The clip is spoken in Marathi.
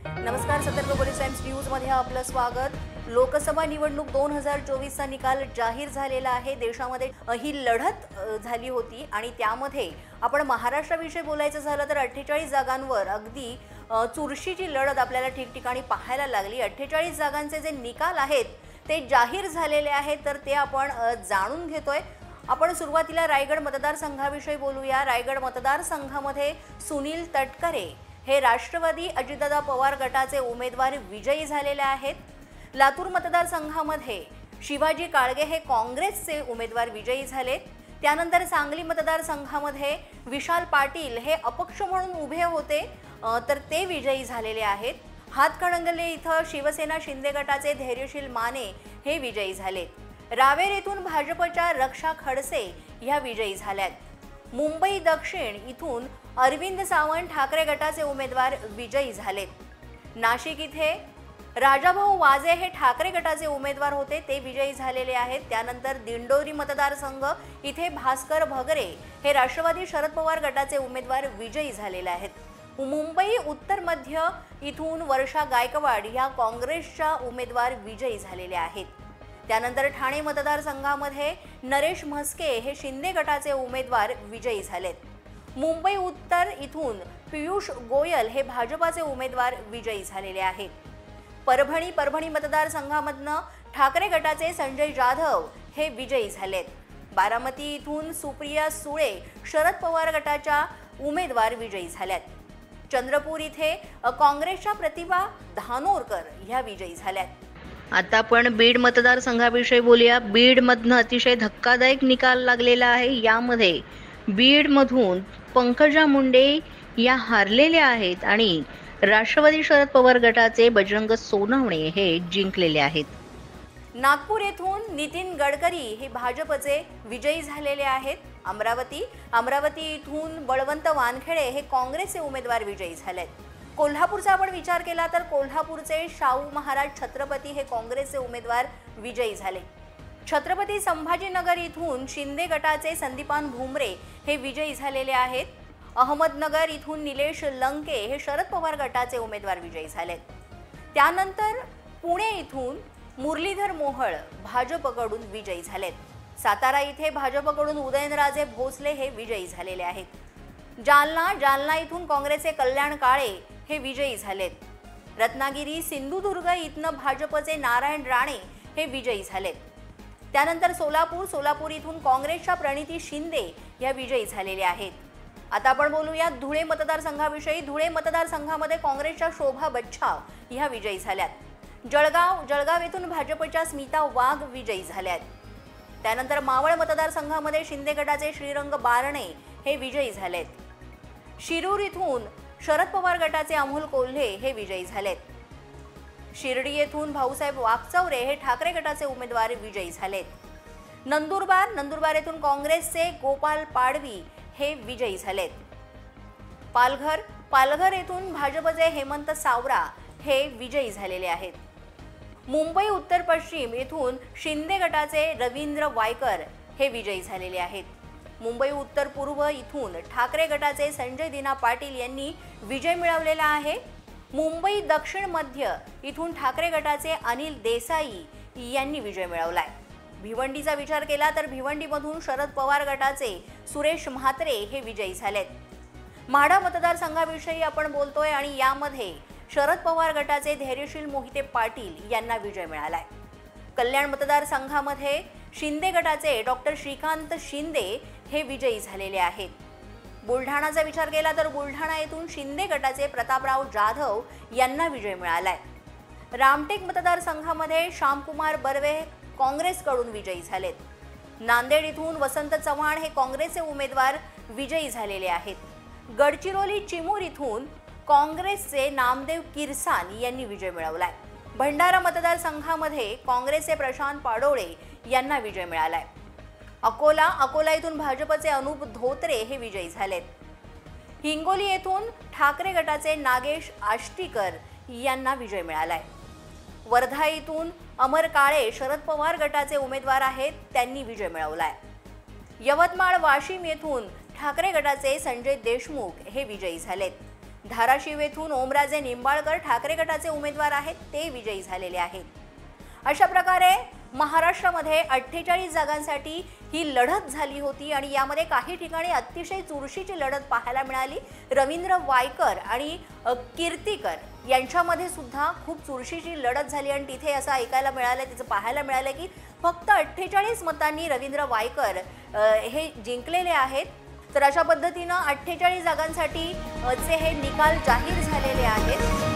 नमस्कार, सतर्क पोलीस टाइम्स न्यूज मध्ये आपलं स्वागत। लोकसभा निवडणूक 2024 चा निकाल जाहीर झालेला आहे। देशामध्ये ही लढत झाली होती आणि त्यामध्ये आपण महाराष्ट्राविषयी बोलायचं झालं तर 48 जागांवर अगदी चुरशीची लढत आपल्याला ठिकठिकाणी पाहायला लागली। 48 जागांचे जे निकाल आहेत ते जाहीर झालेले आहेत, तर ते आपण जाणून घेतोय। आपण सुरुवातीला रायगड मतदारसंघाविषयी बोलूया। रायगड मतदारसंघामध्ये सुनील तटकरे हे राष्ट्रवादी अजितदादा पवार गटाचे उमेदवार विजयी झालेले आहेत। लातूर मतदारसंघामध्ये शिवाजी काळगे हे काँग्रेसचे उमेदवार विजयी झालेत। त्यानंतर सांगली मतदारसंघामध्ये विशाल पाटील हे अपक्ष म्हणून उभे होते, तर ते विजयी झालेले आहेत। हातकणंगले इथं शिवसेना शिंदे गटाचे धैर्यशील माने हे विजयी झालेत। रावेर येथून भाजपच्या रक्षा खडसे ह्या विजयी झाल्यात। मुंबई दक्षिण इथून अरविंद सावंत ठाकरे गटाचे उमेदवार विजयी झालेत। नाशिक इथे राजाभाऊ वाजे हे ठाकरे गटाचे उमेदवार होते, ते विजयी झालेले आहेत। त्यानंतर दिंडोरी मतदारसंघ इथे भास्कर भगरे हे राष्ट्रवादी शरद पवार गटाचे उमेदवार विजयी झालेले आहेत। मुंबई उत्तर मध्य इथून वर्षा गायकवाड ह्या काँग्रेसच्या उमेदवार विजयी झालेले आहेत। त्यानंतर ठाणे मतदारसंघामध्ये नरेश म्हस्के हे शिंदे गटाचे उमेदवार विजयी झालेत। मुंबई उत्तर इथून पियुष गोयल हे भाजपाचे उमेदवार विजयी झालेले आहेत। परभणी मतदारसंघामधनं ठाकरे गटाचे संजय जाधव हे विजयी झालेत। बारामती इथून सुप्रिया सुळे शरद पवार गटाच्या उमेदवार विजयी झाल्यात। चंद्रपूर इथे काँग्रेसच्या प्रतिभा धानोरकर ह्या विजयी झाल्यात। आता आपण बीड मतदारसंघाविषयी बोलूया। बीडमधनं अतिशय धक्कादायक निकाल लागलेला आहे। यामध्ये बीडमधून पंकजा मुंडे या हारलेल्या आहेत आणि राष्ट्रवादी शरद पवार गटाचे बजरंग सोनवणे हे जिंकलेले आहेत। नागपूर येथून नितीन गडकरी हे भाजपचे विजयी झालेले आहेत। अमरावती इथून बळवंत वानखेडे हे काँग्रेसचे उमेदवार विजयी झालेत। कोल्हापूरचा आपण विचार केला तर कोल्हापूरचे शाहू महाराज छत्रपती हे काँग्रेसचे उमेदवार विजयी झाले। छत्रपती संभाजीनगर इथून शिंदे गटाचे संदीपान भुमरे हे विजयी झालेले आहेत। अहमदनगर इथून निलेश लंके हे शरद पवार गटाचे उमेदवार विजयी झालेत। त्यानंतर पुणे इथून मुरलीधर मोहोळ भाजपकडून विजयी झालेत। सातारा इथे भाजपकडून उदयनराजे भोसले हे विजयी झालेले आहेत। जालना इथून काँग्रेसचे कल्याण काळे हे विजयी झालेत। रत्नागिरी सिंधुदुर्ग इथनं भाजपचे नारायण राणे हे विजयी झालेत। त्यानंतर सोलापूर इथून काँग्रेसच्या प्रणिती शिंदे या विजयी झालेल्या आहेत। आता आपण बोलूया धुळे मतदारसंघाविषयी। धुळे मतदारसंघामध्ये काँग्रेसच्या शोभा बच्छाव ह्या विजयी झाल्यात। जळगाव येथून भाजपच्या स्मिता वाघ विजयी झाल्यात। त्यानंतर मावळ मतदारसंघामध्ये शिंदे गटाचे श्रीरंग बारणे हे विजयी झालेत। शिरूर इथून शरद पवार गटाचे अमोल कोल्हे हे विजयी झालेत। शिर्डी येथून भाऊसाहेब वाकचौरे हे ठाकरे गटाचे उमेदवार विजयी झालेत। नंदुरबार येथून काँग्रेसचे गोपाल पाडवी हे विजयी झालेत। पालघर येथून भाजपचे हेमंत सावरा हे विजयी झालेले आहेत। मुंबई उत्तर पश्चिम येथून शिंदे गटाचे रवींद्र वायकर हे विजयी झालेले आहेत। मुंबई उत्तर पूर्व इथून ठाकरे गटाचे संजय दिना पाटील यांनी विजय मिळवलेला आहे। मुंबई दक्षिण मध्य इथून ठाकरे गटाचे अनिल देसाई यांनी विजय मिळवलाय। भिवंडीचा विचार केला तर भिवंडीमधून शरद पवार गटाचे सुरेश म्हात्रे हे विजयी झालेत। माढा मतदारसंघाविषयी आपण बोलतोय आणि यामध्ये शरद पवार गटाचे धैर्यशील मोहिते पाटील यांना विजय मिळालाय। कल्याण मतदारसंघामध्ये शिंदे गटाचे डॉक्टर श्रीकांत शिंदे हे विजयी झालेले आहेत। बुलढाणाचा विचार केला तर बुलढाणा येथून शिंदे गटाचे प्रतापराव जाधव यांना विजय मिळालाय। रामटेक मतदारसंघामध्ये श्यामकुमार बर्वे काँग्रेसकडून विजयी झालेत। नांदेड इथून वसंत चव्हाण हे काँग्रेसचे उमेदवार विजयी झालेले आहेत। गडचिरोली चिमूर इथून काँग्रेसचे नामदेव किरसान यांनी विजय मिळवलाय। भंडारा मतदारसंघामध्ये काँग्रेसचे प्रशांत पाडोळे यांना विजय मिळालाय। अकोला येथून भाजपचे अनुप धोत्रे हे विजयी झालेत। हिंगोली येथून ठाकरे गटाचे नागेश आष्टीकर यांना विजय मिळालाय। वर्धा येथून अमर काळे शरद पवार गटाचे उमेदवार आहेत, त्यांनी विजय मिळवलाय। यवतमाळ वाशिम येथून ठाकरे गटाचे संजय देशमुख हे विजयी झालेत। धाराशिव येथून ओमराजे निंबाळकर ठाकरे गटाचे उमेदवार आहेत, ते विजयी झालेले आहेत। अशा प्रकारे महाराष्ट्रामध्ये 48 जागांसाठी ही लढत झाली होती आणि यामध्ये काही ठिकाणी अतिशय चुरशीची लढत पाहायला मिळाली। रवींद्र वायकर आणि कीर्तिकर यांच्यामध्ये सुद्धा खूप चुरशीची लढत झाली आणि तिथे असं ऐकायला मिळालं, तिचं पाहायला मिळालं की फक्त 48 मतांनी रवींद्र वायकर हे जिंकलेले आहेत। तर अशा पद्धतीनं 48 जागांसाठी चे हे निकाल जाहीर झालेले आहेत।